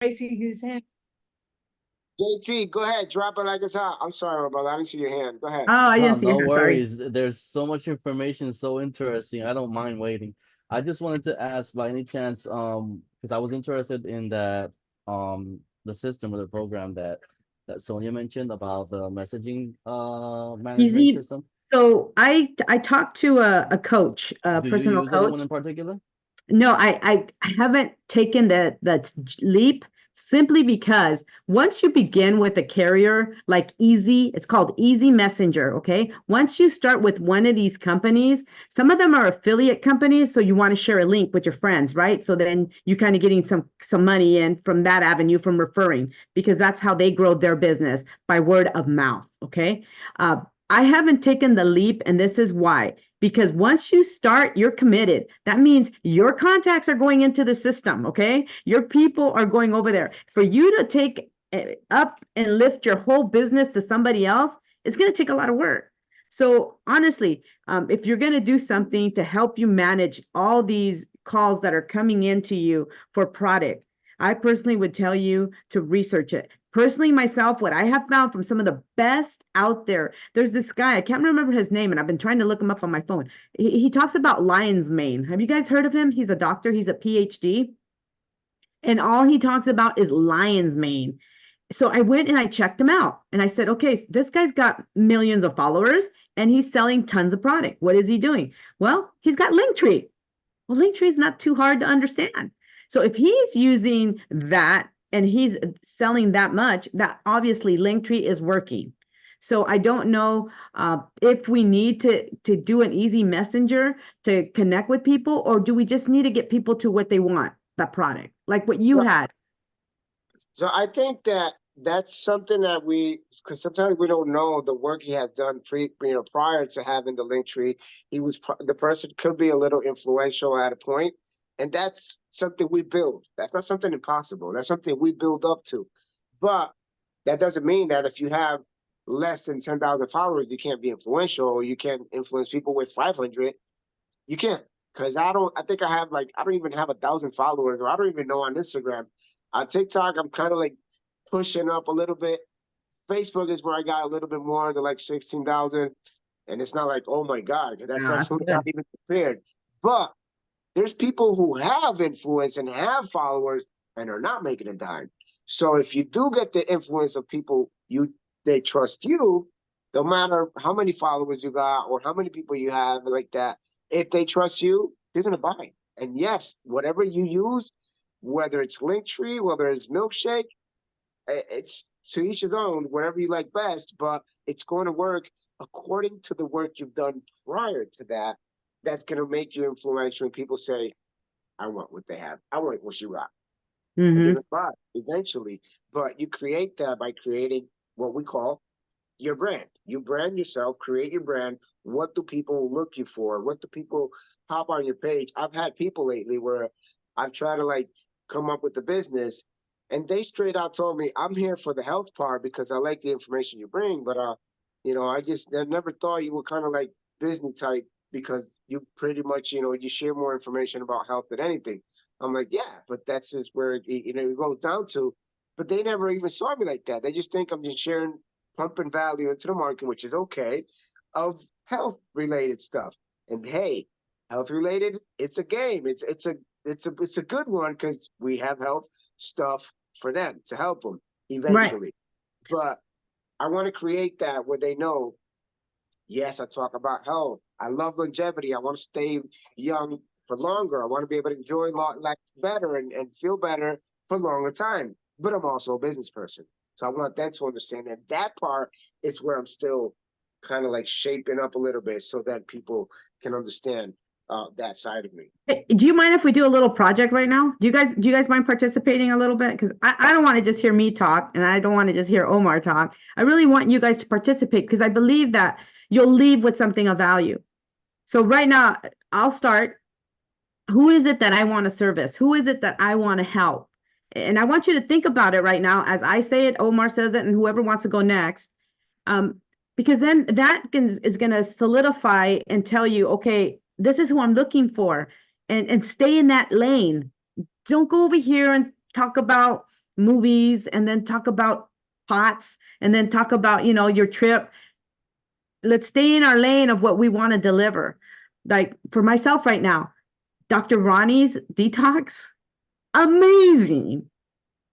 raising his hand. JT, go ahead, drop it like it's hot. I'm sorry, my brother. I didn't see your hand. Go ahead. Oh, I No, didn't see no her. Sorry. worries. There's so much information, so interesting. I don't mind waiting. I just wanted to ask by any chance, because I was interested in that, the system or the program that Sonia mentioned about the messaging management Easy. system. So I talked to a coach, a Do you personal use anyone coach. in particular? No, I haven't taken the leap simply because once you begin with a carrier like Easy, it's called Easy Messenger, okay? Once you start with one of these companies, some of them are affiliate companies, so you want to share a link with your friends, right? So then you kind of getting some money in from that avenue from referring because that's how they grow their business by word of mouth, okay? Uh, I haven't taken the leap, and this is why. Because once you start, you're committed. That means your contacts are going into the system, okay? Your people are going over there. For you to take up and lift your whole business to somebody else, it's going to take a lot of work. So honestly, if you're going to do something to help you manage all these calls that are coming into you for product, I personally would tell you to research it. Personally, myself, what I have found from some of the best out there, there's this guy, I can't remember his name, and I've been trying to look him up on my phone. He talks about lion's mane. Have you guys heard of him? He's a doctor, he's a PhD, and all he talks about is lion's mane. So I went and I checked him out and I said, okay, this guy's got millions of followers and he's selling tons of product. What is he doing? Well, he's got Linktree. Well, Linktree is not too hard to understand. So if he's using that and he's selling that much, that obviously Linktree is working. So I don't know if we need to do an easy messenger to connect with people, or do we just need to get people to what they want, that product, like what you So, had. so I think that that's something that because sometimes we don't know the work he has done prior to having the link tree. The person could be a little influential at a point, and that's something we build. That's not something impossible. That's something we build up to. But that doesn't mean that if you have less than 10,000 followers, you can't be influential, or you can't influence people with 500. You can't, because I think I don't even have 1,000 followers, or I don't even know on Instagram. On TikTok, I'm kind of like pushing up a little bit. Facebook is where I got a little bit more than like 16,000. And it's not like, oh my God, because that's Yeah, that's absolutely not good. even compared. But there's people who have influence and have followers and are not making a dime. So if you do get the influence of people they trust you, no matter how many followers you got or how many people you have like that, if they trust you, they're gonna buy. And yes, whatever you use, whether it's Linktree, whether it's Milkshake, it's to each his own, whatever you like best, but it's going to work according to the work you've done prior to that. That's going to make you influential. And people say, I want what they have. I want what you got. And they're Mm-hmm. going to buy eventually. But you create that by creating what we call your brand. You brand yourself, create your brand. What do people look you for? What do people pop on your page? I've had people lately where I've tried to like come up with the business, and they straight out told me, I'm here for the health part because I like the information you bring, but I never thought you were kind of like business type because you pretty much, you share more information about health than anything. I'm like, yeah, but that's just where it goes down to. But they never even saw me like that. They just think I'm just sharing pumping value into the market, which is okay, of health related stuff. And hey, health related, it's a game. It's a good one because we have health stuff for them to help them Right. eventually. But I want to create that where they know, yes, I talk about health. I love longevity. I want to stay young for longer. I want to be able to enjoy life better and feel better for longer time. But I'm also a business person. So I want them to understand that part is where I'm still kind of like shaping up a little bit so that people can understand that side of me. Hey, do you mind if we do a little project right now? Do you guys mind participating a little bit? Because I don't want to just hear me talk and I don't want to just hear Omar talk. I really want you guys to participate because I believe that you'll leave with something of value. So right now, I'll start. Who is it that I want to service? Who is it that I want to help? And I want you to think about it right now as I say it, Omar says it, and whoever wants to go next. Um, because then is going to solidify and tell you, okay, this is who I'm looking for, and stay in that lane. Don't go over here and talk about movies and then talk about pots and then talk about, your trip. Let's stay in our lane of what we want to deliver. Like for myself right now, Dr. Ronnie's detox, amazing.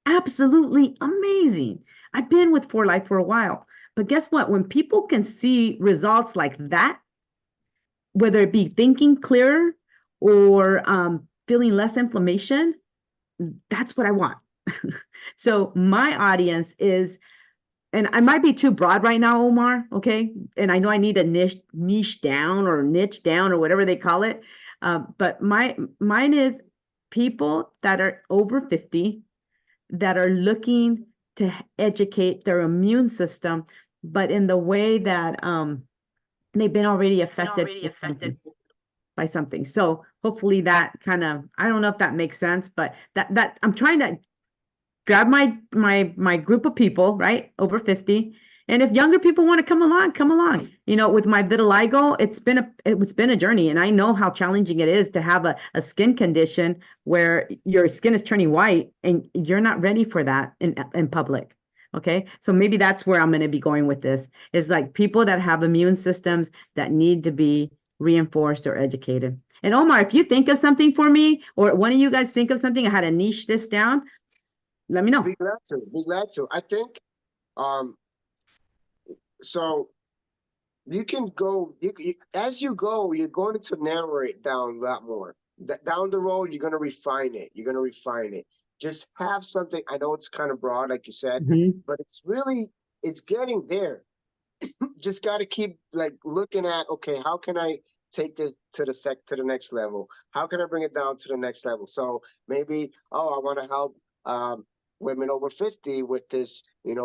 Absolutely amazing. I've been with For Life for a while, but guess what? When people can see results like that, whether it be thinking clearer or feeling less inflammation, that's what I want. So my audience is, and I might be too broad right now, Omar, okay? And I know I need a niche down or niche down or whatever they call it. But mine is people that are over 50 that are looking to educate their immune system, but in the way that they've been already affected by something. So hopefully that kind of, I don't know if that makes sense, but that I'm trying to grab my group of people, right, over 50. And if younger people want to come along, come along. With my vitiligo, it's been a journey, and I know how challenging it is to have a skin condition where your skin is turning white and you're not ready for that in public. Okay, so maybe that's where I'm going to be going with this. Is like people that have immune systems that need to be reinforced or educated. And Omar, if you think of something for me, or one of you guys think of something, I had to niche this down, let me know. Be glad to. Be glad to. I think so. You can go. As you go, you're going to narrow it down a lot more. Down the road, you're going to refine it. You're going to refine it. Just have something. I know it's kind of broad, like you said, but it's getting there. Just got to keep like looking at, okay, how can I take this to the next level? How can I bring it down to the next level? So maybe, I want to help women over 50 with this, with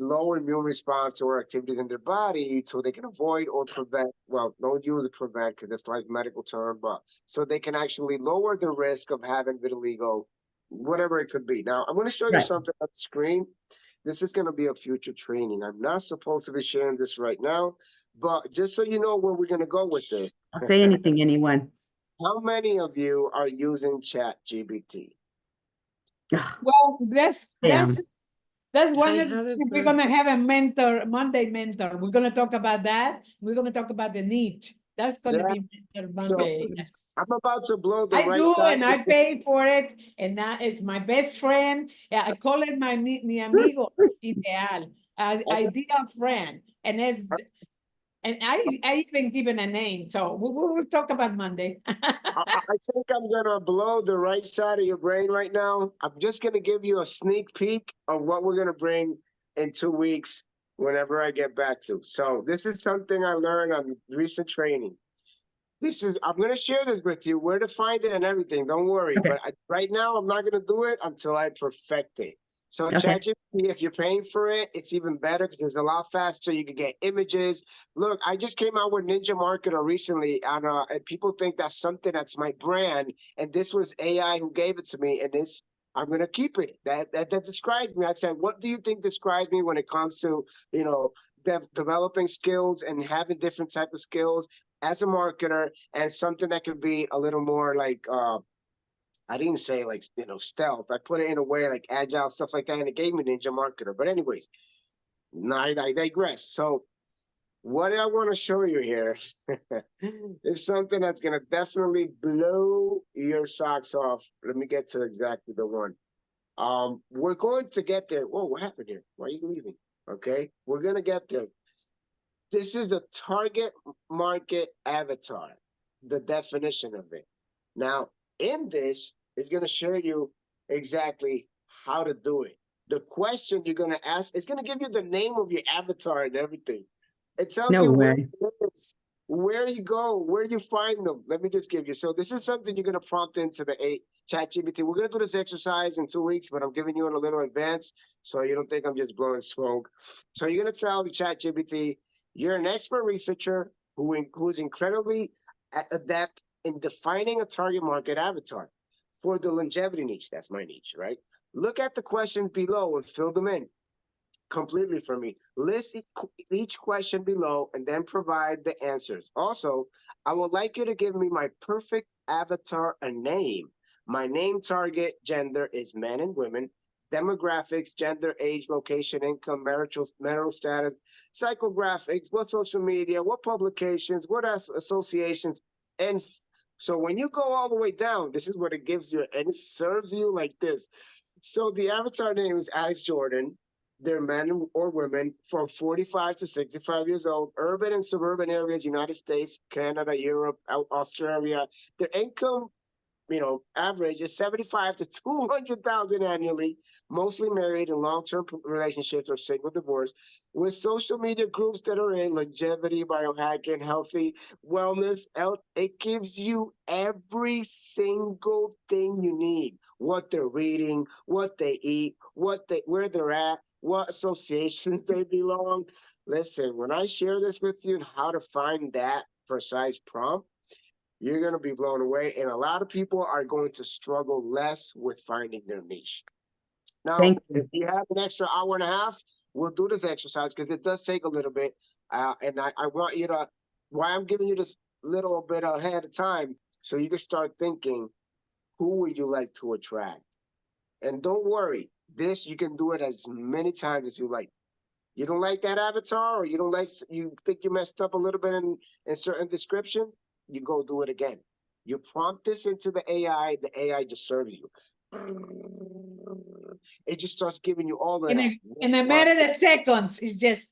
low immune response or activities in their body, so they can avoid or prevent, well, don't use prevent because it's like medical term, but so they can actually lower the risk of having vitiligo, whatever it could be. Now, I'm going to show you Right. something on the screen. This is going to be a future training. I'm not supposed to be sharing this right now, but just so you know where we're going to go with this. I'll say anything, anyone. How many of you are using ChatGPT? Well, Damn. that's one I of have it, we're but- gonna have a Monday mentor. We're gonna talk about that. We're gonna talk about the niche. That's gonna Yeah. be mentor So Monday. Yes. I'm about to blow the I right do, side. and I pay for it, and that is my best friend. I call it mi amigo ideal, ideal friend, and I even given a name. So we'll talk about Monday. I think I'm gonna blow the right side of your brain right now. I'm just gonna give you a sneak peek of what we're gonna bring in 2 weeks whenever I get back to. So this is something I learned on recent training. I'm gonna share this with you, where to find it and everything. Don't worry. Okay. But right now, I'm not gonna do it until I perfect it. So Okay. ChatGPT, if you're paying for it, it's even better because it's a lot faster. You can get images. Look, I just came out with Ninja Marketer recently, and people think that's something that's my brand, and this was AI who gave it to me, and I'm gonna keep it. That describes me. I said, what do you think describes me when it comes to developing skills and having different type of skills as a marketer, and something that could be a little more like I didn't say like stealth. I put it in a way like agile, stuff like that, and it gave me Ninja Marketer. But anyways, I digress. So what I want to show you here is something that's gonna definitely blow your socks off. Let me get to exactly the one. We're going to get there. Whoa, what happened here? Why are you leaving? Okay, we're gonna get there. This is the target market avatar, the definition of it. Now, in this is going to show you exactly how to do it. The question you're going to ask is going to give you the name of your avatar and everything. It tells No you where way. it lives, where you go, where you find them. Let me just give you. So this is something you're going to prompt into the ChatGPT. We're going to do this exercise in 2 weeks, but I'm giving you in a little advance so you don't think I'm just blowing smoke. So you're going to tell the ChatGPT, you're an expert researcher who's incredibly adept in defining a target market avatar for the longevity niche. That's my niche, right? Look at the questions below and fill them in completely for me. List each question below and then provide the answers. Also, I would like you to give me my perfect avatar a name. My name, target, gender is men and women. demographics, gender, age, location, income, marital status, psychographics, what social media, what publications, what associations. And so when you go all the way down, this is what it gives you, and it serves you like this. So the avatar name is Alex Jordan. They're men or women from 45 to 65 years old, urban and suburban areas, United States, Canada, Europe, Australia. Their income, average is 75 to 200,000 annually, mostly married in long-term relationships or single divorce, with social media groups that are in longevity, biohacking, healthy wellness. It gives you every single thing you need: what they're reading, what they eat, where they're at, what associations they belong. Listen, when I share this with you and how to find that precise prompt, you're going to be blown away. And a lot of people are going to struggle less with finding their niche. Now, Thank if you. you have an extra hour and a half, we'll do this exercise because it does take a little bit. And I want you to, why I'm giving you this little bit ahead of time, so you can start thinking, who would you like to attract? And don't worry, this, you can do it as many times as you like. You don't like that avatar, or you think you messed up a little bit in certain description, you go do it again. You prompt this into the AI just serves you. It just starts giving you all of In that. a matter of seconds, it's just,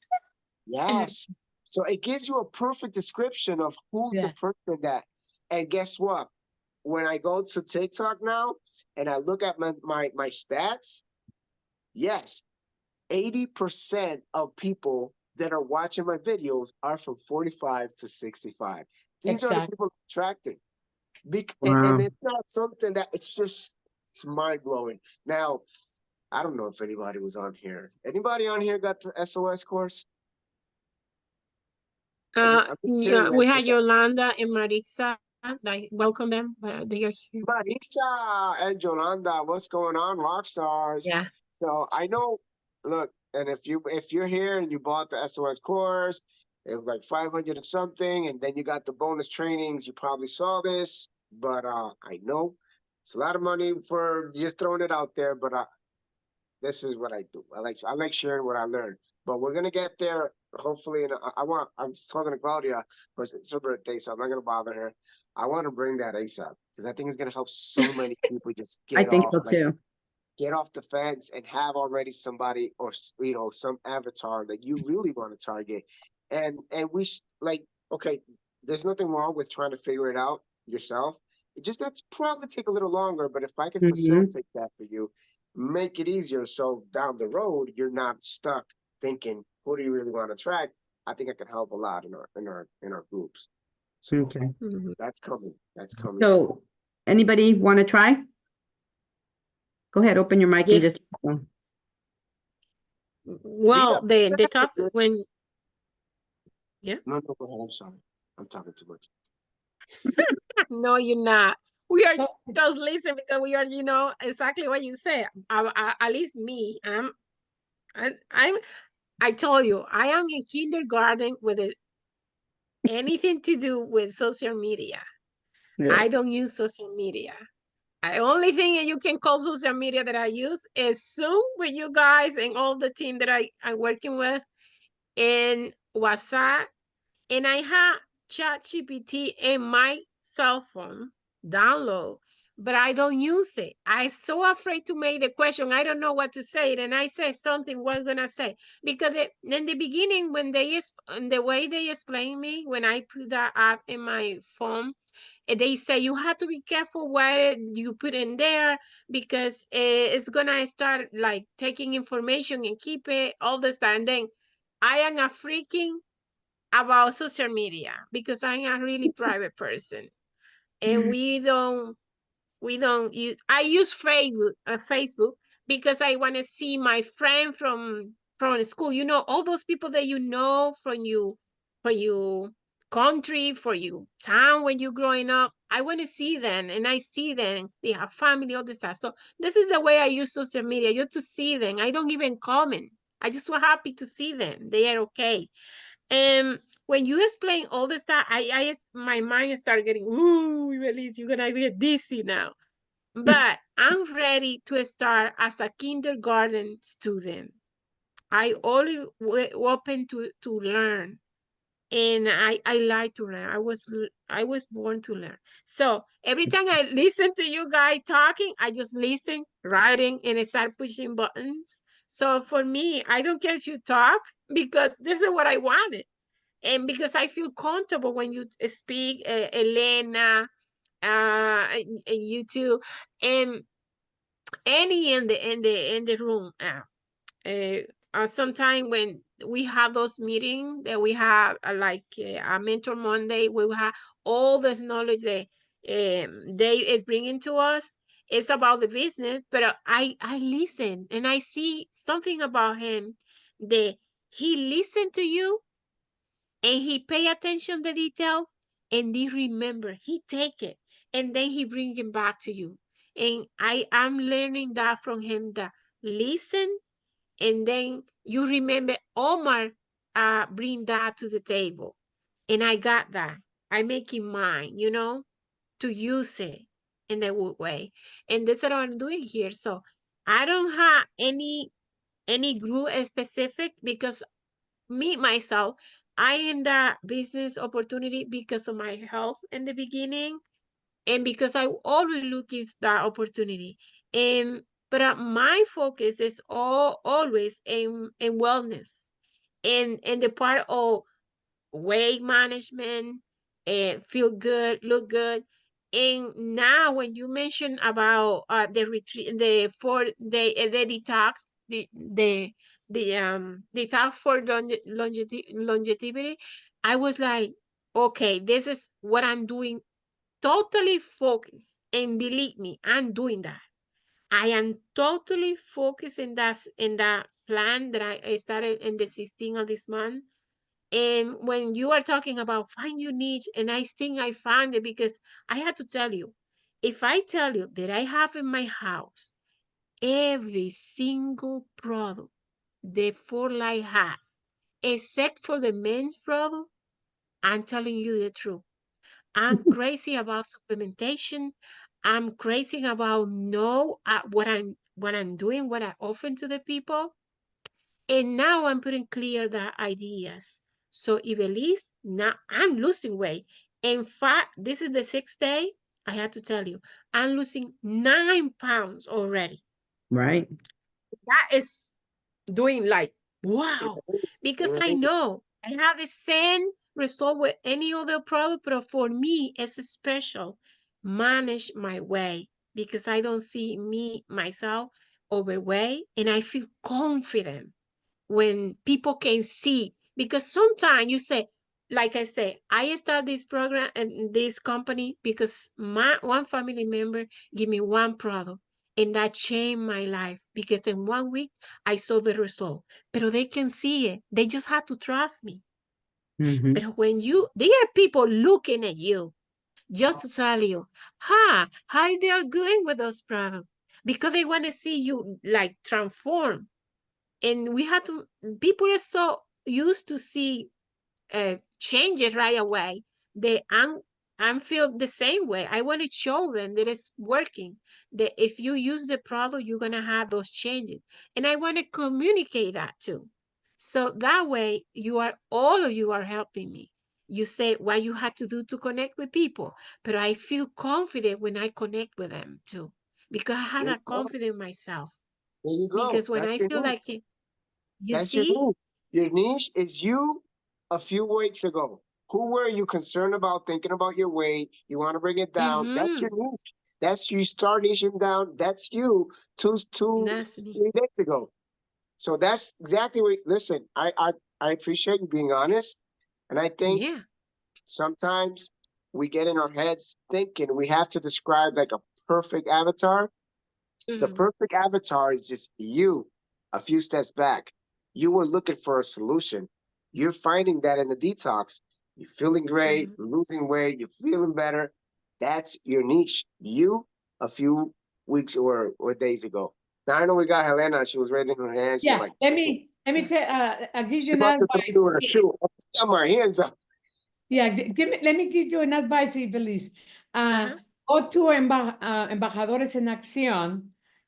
Yes. So it gives you a perfect description of who's the yeah, person that. And guess what? When I go to TikTok now and I look at my stats, yes, 80% of people that are watching my videos are from 45 to 65. These are the exactly. people attracting. And Wow. it's not something that it's mind blowing. Now, I don't know if anybody was on here. Anybody on here got the SOS course? I'm just Yeah, curious. we had Yolanda and Maritza. I welcome them, but they are here. Marisa and Yolanda, what's going on, rock stars? Yeah. So I know, look, and if you're here and you bought the SOS course, it was like 500 and something, and then you got the bonus trainings, you probably saw this, but I know it's a lot of money for just throwing it out there, but this is what I do. I like sharing what I learned. But we're gonna get there hopefully. And I'm talking to Claudia, but it's her birthday, so I'm not gonna bother her. I want to bring that ASAP because I think it's gonna help so many people just I think so too. get off the fence and have already somebody, or some avatar that you really want to target. And like, okay, there's nothing wrong with trying to figure it out yourself. It just that's probably take a little longer, but if I can Hmm. facilitate that for you, make it easier, so down the road you're not stuck thinking, who do you really want to attract? I think I can help a lot in our groups. So Okay. Mhm. that's coming. That's coming soon. So anybody want to try? Go ahead, open your mic and Yeah. just. Dia, Well, the topic when yeah. no, no, go ahead. I'm sorry. I'm talking too much. No, you're not. We are So, just listening because we are, exactly what you said. At least me, I'm. I told you, I am in kindergarten with anything to do with social media. Yeah. I don't use social media. The only thing that you can call social media that I use is Zoom with you guys and all the team that I'm working with, and WhatsApp. And I have ChatGPT in my cell phone download, but I don't use it. I'm so afraid to make the question. I don't know what to say. And I say something, what I'm going to say. Because in the beginning, when the way they explain me, when I put that app in my phone, they say you have to be careful what you put in there because it's going to start like taking information and keep it all the time. And then I am a freaking about social media because I'm a really private person, and we don't use. I use Facebook because I want to see my friend from school. All those people that for you country, for you town when you're growing up. I want to see them, and I see them. They have family, all this stuff. So this is the way I use social media. Just to see them. I don't even comment. I just was happy to see them. They are okay. And when you explain all this stuff, my mind started getting, ooh, Ivelisse, you're gonna be dizzy now. but I'm ready to start as a kindergarten student. I always open to learn, and I like to learn. I was born to learn. So every time I listen to you guys talking, I just listen, writing, and I start pushing buttons. So for me, I don't care if you talk, because this is what I wanted, and because I feel comfortable when you speak, Elena, and you too, and any in the room. Sometime when we have those meetings that we have, like a mentor Monday, we will have all this knowledge that they is bringing to us. It's about the business, but I listen and I see something about him that he listened to you and he pay attention to detail, and he remember, he take it, and then he bring it back to you. And I'm learning that from him, that listen, and then you remember Omar bring that to the table, and I got that. I make it mine, to use it in that way, and that's what I'm doing here. So I don't have any group specific, because me myself, I in that business opportunity because of my health in the beginning, and because I always looking for that opportunity. And but my focus is always in wellness, in the part of weight management, feel good, look good. And now when you mention about the retreat, the detox, the detox for longevity, I was like, okay, this is what I'm doing, totally focused. And believe me, I'm doing that. I am totally focused in that plan that I started in the 16th of this month. And when you are talking about find your niche, and I think I found it, because I had to tell you, if I tell you that I have in my house every single product the For Life has, except for the men's product, I'm telling you the truth. I'm crazy about supplementation. I'm crazy about know what I'm doing, what I offer to the people. And now I'm putting clear the ideas. So Ibeliz, now I'm losing weight. In fact, this is the 6th day. I have to tell you, I'm losing 9 pounds already. Right. That is doing like, wow, because I know I have the same result with any other product, but for me, it's special. Manage my weight, because I don't see myself overweight, and I feel confident when people can see, because sometimes you say, like I say, I start this program and this company because my one family member give me one product, and that changed my life, because in 1 week I saw the result. But they can see it, they just have to trust me. Mm-hmm. But when there are people looking at you just to tell you, how they are doing with those products, because they want to see you like transform. And we had to, people are so used to see changes right away. I'm feel the same way. I want to show them that it's working, that if you use the product, you're going to have those changes. And I want to communicate that too. So that way all of you are helping me. You say what you had to do to connect with people, but I feel confident when I connect with them too, because I have There you that go. confidence in myself. There you go. Because when That's I your feel niche. like you That's your see, niche. Your niche is you a few weeks ago. Who were you concerned about thinking about your weight? You want to bring it down. That's your mm-hmm, niche. That's you start niching down. That's you two, that's me. 3 days ago. So that's exactly what. Listen, I appreciate you being honest, and I think Yeah. sometimes we get in our heads thinking we have to describe like a perfect avatar. The Mm-hmm, perfect avatar is just you a few steps back. You were looking for a solution. You're finding that in the detox. You're feeling great, mm-hmm. losing weight, you're feeling better. That's your niche. You a few weeks or days ago. Now I know we got Helena. She was raising her hand. She's Yeah, like, let me tell, I'll give you she an must have advice. threw her shoe. Got my hands up. Yeah, let me give you an advice, Ibeliz. Uh-huh. go to Embajadores en Acción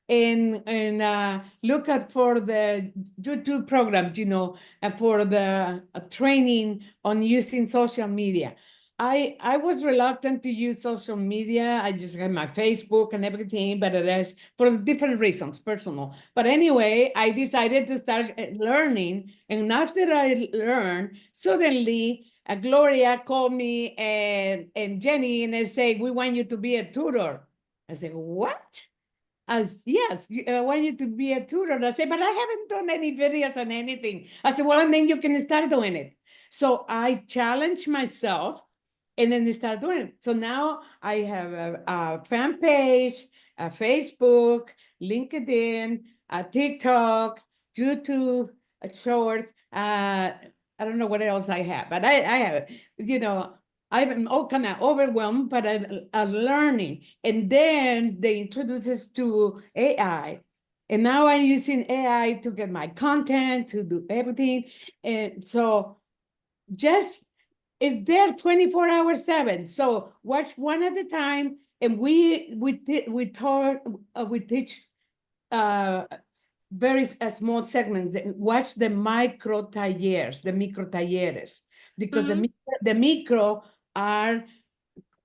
and look at for the YouTube programs, you know, for the training on using social media. I was reluctant to use social media. I just had my Facebook and everything, but there's for different reasons, personal. But anyway, I decided to start learning. And after I learned, suddenly Gloria called me and Jenny, and they say, we want you to be a tutor. I said, what? Yes, I want you to be a tutor. I said, but I haven't done any videos on anything. I said, well, and then you can start doing it. So I challenged myself and then they start doing it. So now I have a fan page, a Facebook, LinkedIn, a TikTok, YouTube, a Shorts. I don't know what else I have, but I have, you know, I'm all kind of overwhelmed, but I'm learning. And then they introduce us to AI. And now I'm using AI to get my content, to do everything. And so just is there 24 hours 7. So watch one at a time. And we teach very small segments. Watch the micro talleres, the micro talleres, because the micro are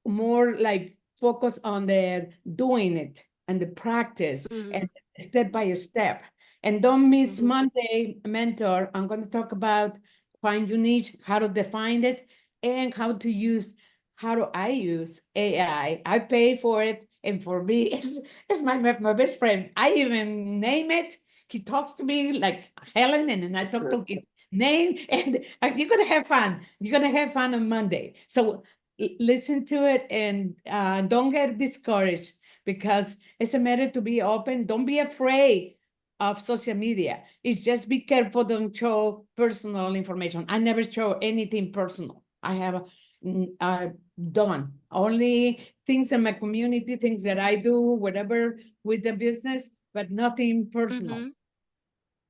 more like focus on the doing it and the practice and step by step. And don't miss Monday mentor. I'm going to talk about find your niche, how to define it, and how do I use AI. I pay for it, and for me, it's my best friend. I even name it. He talks to me like Helen, and then I talk to his name, and you're gonna have fun. You're gonna have fun on Monday. So listen to it and don't get discouraged, because it's a matter to be open. Don't be afraid of social media. It's just be careful, don't show personal information. I never show anything personal. I have done only things in my community, things that I do, whatever with the business, but nothing personal.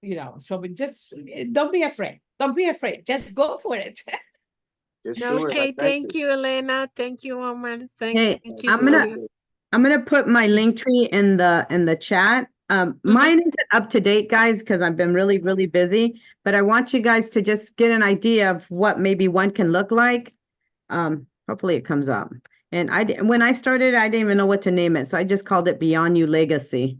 You know, so we just don't be afraid. Don't be afraid. Just go for it. Just do it. Okay, thank you, Elena. Thank you, Omar. Thank you, Sonia. I'm gonna put my link tree in the chat. Mine isn't up to date, guys, because I've been really, really busy. But I want you guys to just get an idea of what maybe one can look like. Hopefully it comes up. And when I started, I didn't even know what to name it, so I just called it Beyond You Legacy.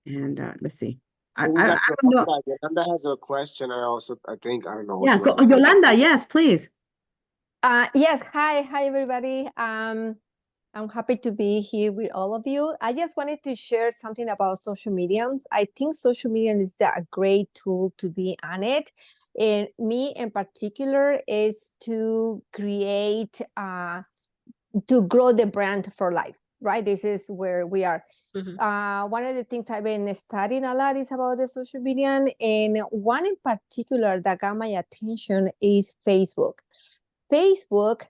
And let's see. I don't know. Yolanda has a question. I think, I don't know. Yeah, Yolanda, yes, please. Yes, hi everybody. I'm happy to be here with all of you. I just wanted to share something about social media. I think social media is a great tool to be on it. And me in particular is to create, to grow the brand for life, right? This is where we are. One of the things I've been studying a lot is about the social media. And one in particular that got my attention is Facebook. Facebook,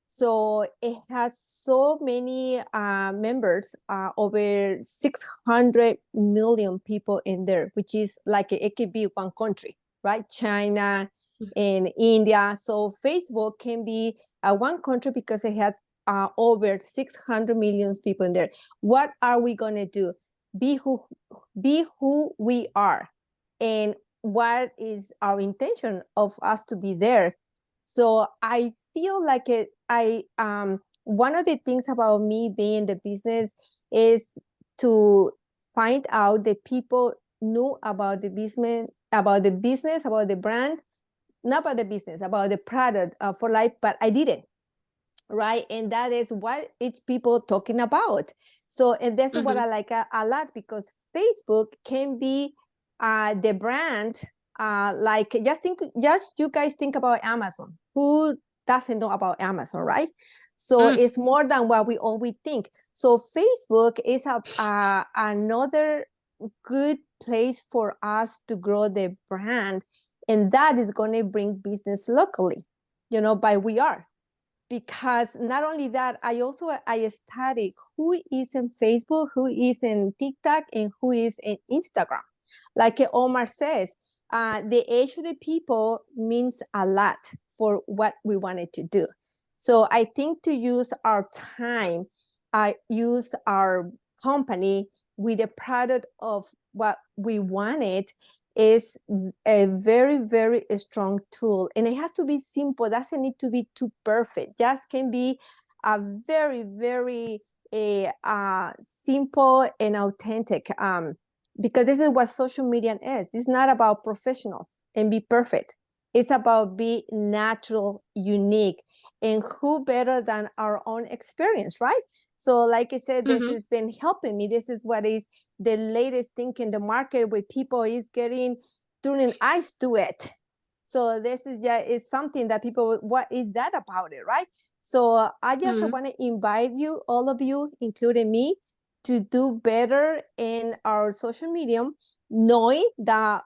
so it has so many members, over 600 million people in there, which is like it could be one country, right? China and India. So Facebook can be one country because it has over 600 million people in there. What are we going to do? Be who we are. And what is our intention of us to be there? So I feel like one of the things about me being in the business is to find out that people knew about the business, about the brand, not about the business, about the product for life, but I didn't, right? And that is what it's people talking about. So, and that's what I like a lot, because Facebook can be the brand. Like just you guys think about Amazon. Who doesn't know about Amazon, right? So it's more than what we always think. So Facebook is another good place for us to grow the brand, and that is going to bring business locally, by we are. Because not only that, I study who is in Facebook, who is in TikTok, and who is in Instagram. Like Omar says, the age of the people means a lot for what we wanted to do. So I think to use our time use our company with a product of what we wanted is a very, very strong tool. And it has to be simple. Doesn't need to be too perfect. Just can be a very, very simple and authentic. Because this is what social media is. It's not about professionals and be perfect. It's about be natural, unique, and who better than our own experience, right? So like I said, this has been helping me. This is what is the latest thing in the market where people is turning eyes to it. So this is something that people, what is that about it, right? So I just want to invite you, all of you, including me, to do better in our social media, knowing that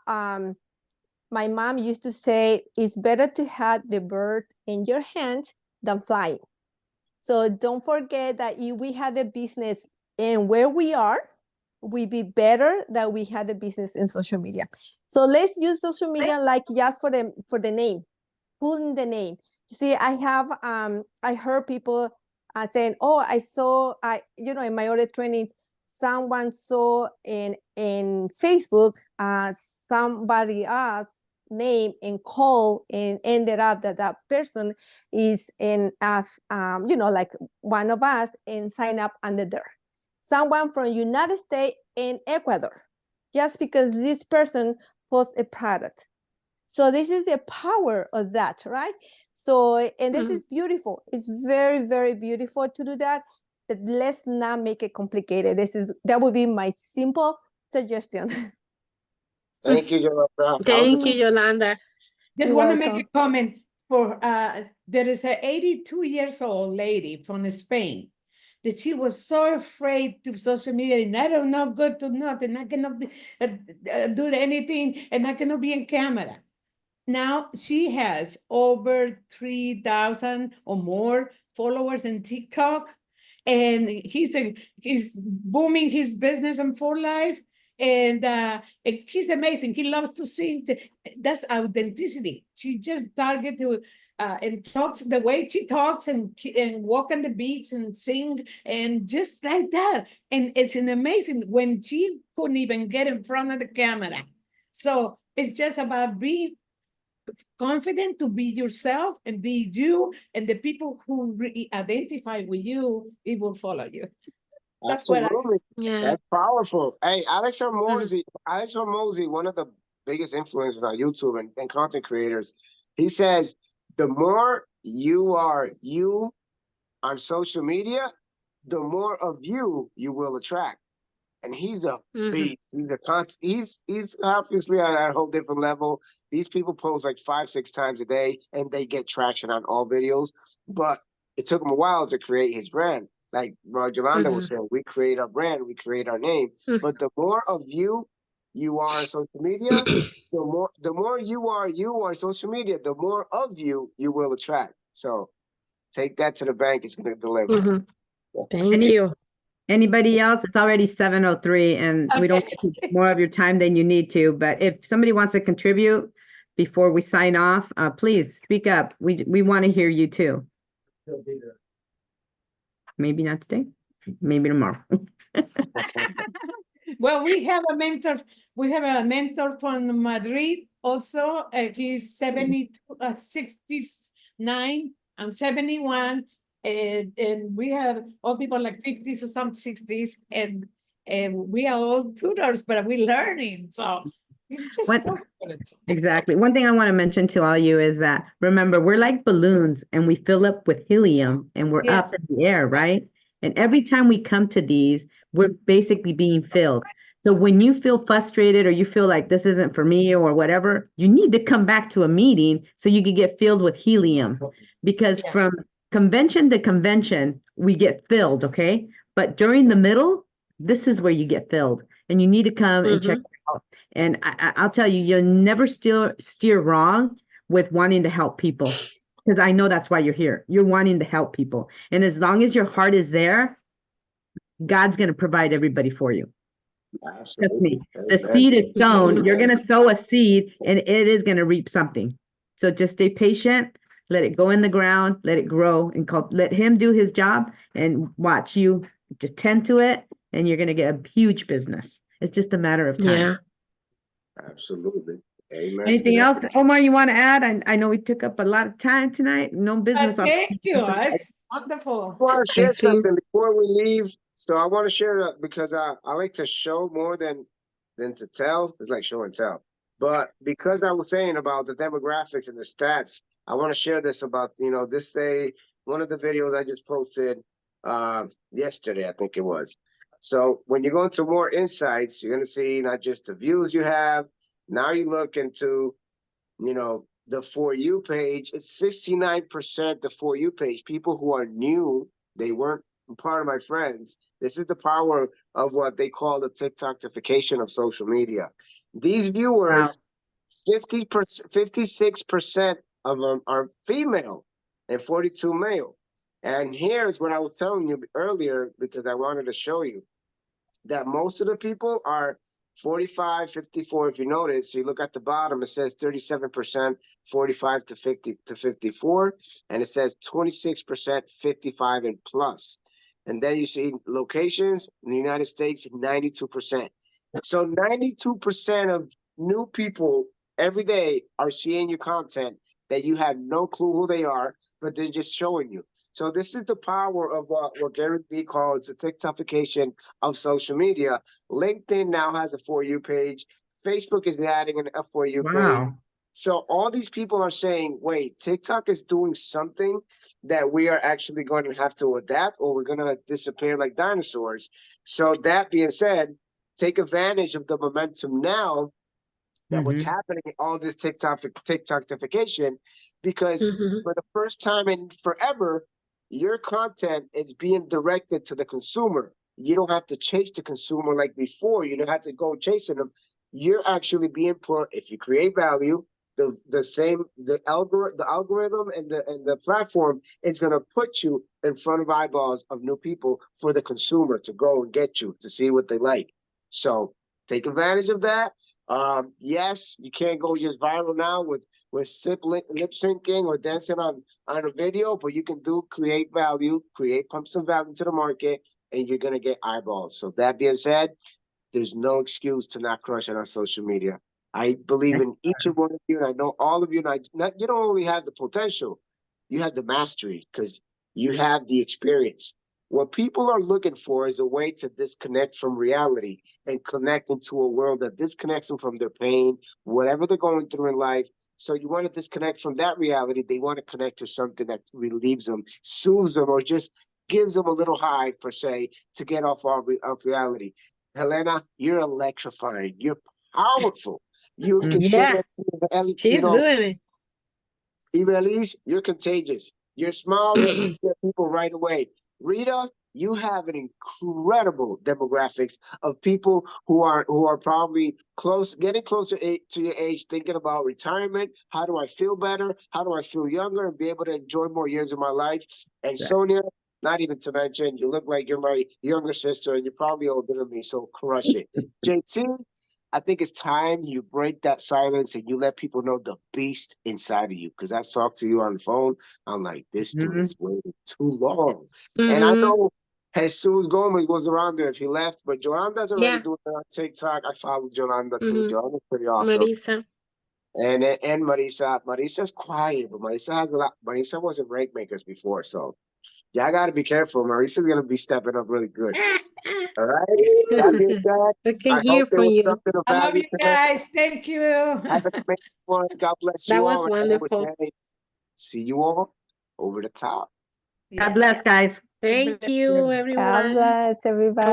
my mom used to say, it's better to have the bird in your hand than flying. So don't forget that if we had a business in where we are, we'd be better that we had a business in social media. So let's use social media like just for the name, putting the name. You see, I heard people saying, oh, I saw, in my other trainings, someone saw in Facebook somebody else name and call and ended up that person is in like one of us and sign up under there. Someone from United States and Ecuador, just because this person posts a product. So this is the power of that, right? So, and this is beautiful. It's very, very beautiful to do that, but let's not make it complicated. That would be my simple suggestion. Thank you, Yolanda. Thank you, Yolanda. Just want to make a comment for, there is an 82 years old lady from Spain that she was so afraid to social media, and I don't know, good to nothing, I cannot be, do anything, and I cannot be in camera. Now she has over 3,000 or more followers in TikTok, and he's booming his business on For Life, and he's amazing. He loves to sing. That's authenticity. She just target to and talks the way she talks and walk on the beach and sing and just like that. And it's an amazing when she couldn't even get in front of the camera. So it's just about being confident to be yourself and be you, and the people who identify with you, it will follow you. That's Absolutely. That's powerful. Hey, Alex Hormozy, one of the biggest influencers on YouTube and content creators, he says, the more you are you on social media, the more of you will attract. And he's a beast. He's obviously at a whole different level. These people post like 5-6 times a day, and they get traction on all videos. But it took him a while to create his brand. Like Yolanda was saying, we create our brand, we create our name. But the more of you are on social media, the more you are on social media, the more of you will attract. So take that to the bank. It's going to deliver. Thank you. Anybody else? It's already 7:03, and we don't take more of your time than you need to. But if somebody wants to contribute before we sign off, please speak up. We want to hear you too. Maybe not today, maybe tomorrow. Well, we have a mentor. We have a mentor from Madrid also. He's 69 and 71. And we have all people like 50s or some 60s, and we are all tutors, but we're learning. So it's just exactly. One thing I want to mention to all you is that, remember, we're like balloons and we fill up with helium and we're up in the air, right? And every time we come to these, we're basically being filled. So when you feel frustrated or you feel like this isn't for me or whatever, you need to come back to a meeting so you can get filled with helium, because from convention to convention, we get filled, okay? But during the middle, this is where you get filled, and you need to come and check it out. And I'll tell you, you'll never steer wrong with wanting to help people, because I know that's why you're here. You're wanting to help people. And as long as your heart is there, God's going to provide everybody for you. Absolutely. Trust me. The seed is sown. You're going to sow a seed, and it is going to reap something. So just stay patient. let it go in the ground, let it grow, and let him do his job, and watch you just tend to it, and you're going to get a huge business. It's just a matter of time. Yeah. Absolutely. Amen. Anything else, Omar, you want to add? I know we took up a lot of time tonight. No business. Thank you. It's wonderful. I want to share I think- something before we leave. So I want to share that because I like to show more than to tell. It's like show and tell. But because I was saying about the demographics and the stats, I want to share this about, this day, one of the videos I just posted yesterday, I think it was. So when you go into more insights, you're going to see not just the views you have. Now you look into, the For You page. It's 69% the For You page. People who are new, they weren't part of my friends. This is the power of what they call the TikTokification of social media. These viewers, 50%, 56% of them are female and 42 male. And here's what I was telling you earlier, because I wanted to show you that most of the people are 45, 54. If you notice, you look at the bottom, it says 37%, 45 to 50 to 54, and it says 26%, 55 and plus. And then you see locations in the United States, 92%. So 92% of new people every day are seeing your content that you have no clue who they are, but they're just showing you. So this is the power of what Gary Vee calls the TikTokification of social media. LinkedIn now has a For You page. Facebook is adding a For You page. So all these people are saying, wait, TikTok is doing something that we are actually going to have to adapt, or we're going to disappear like dinosaurs. So that being said, take advantage of the momentum now that what's happening, all this TikTokification, because for the first time in forever, your content is being directed to the consumer. You don't have to chase the consumer like before. You don't have to go chasing them. You're actually being put, if you create value, the algorithm and the platform is going to put you in front of eyeballs of new people for the consumer to go and get you to see what they like. So take advantage of that. Yes, you can't go just viral now with lip syncing or dancing on a video, but you can create value, pump some value to the market, and you're gonna get eyeballs. So that being said, there's no excuse to not crush it on social media. I believe in each and one of you, and I know all of you. And you don't only have the potential, you have the mastery because you have the experience. What people are looking for is a way to disconnect from reality and connect into a world that disconnects them from their pain, whatever they're going through in life. So you want to disconnect from that reality. They want to connect to something that relieves them, soothes them, or just gives them a little high, per se, to get off reality. Helena, you're electrifying. You're powerful. You can She's doing it. Yvelesse, you're contagious. Your smile gets people right away. Rita, you have an incredible demographics of people who are probably getting closer to your age, thinking about retirement. How do I feel better? How do I feel younger and be able to enjoy more years of my life? And Sonia, not even to mention, you look like you're my younger sister and you're probably older than me, so crush it. JT, I think it's time you break that silence and you let people know the beast inside of you. Because I've talked to you on the phone. I'm like, this dude is waiting too long. And I know Jesus Gomez was around there if he left, but Yolanda's already doing it on TikTok. I followed Yolanda too. Yolanda's pretty awesome. Marisa. And Marisa. Marisa's quiet, but Marisa has a lot. Marisa wasn't rank makers before, so yeah, I gotta be careful. Marisa's gonna be stepping up really good. All right. That being said, We can I hear hope there from was you. something of I love value you today. guys. Thank you. Have an amazing one. God bless That you was all. And I always wonderful. say, see you all over the top. God bless, guys. Thank you, God everyone. bless everybody.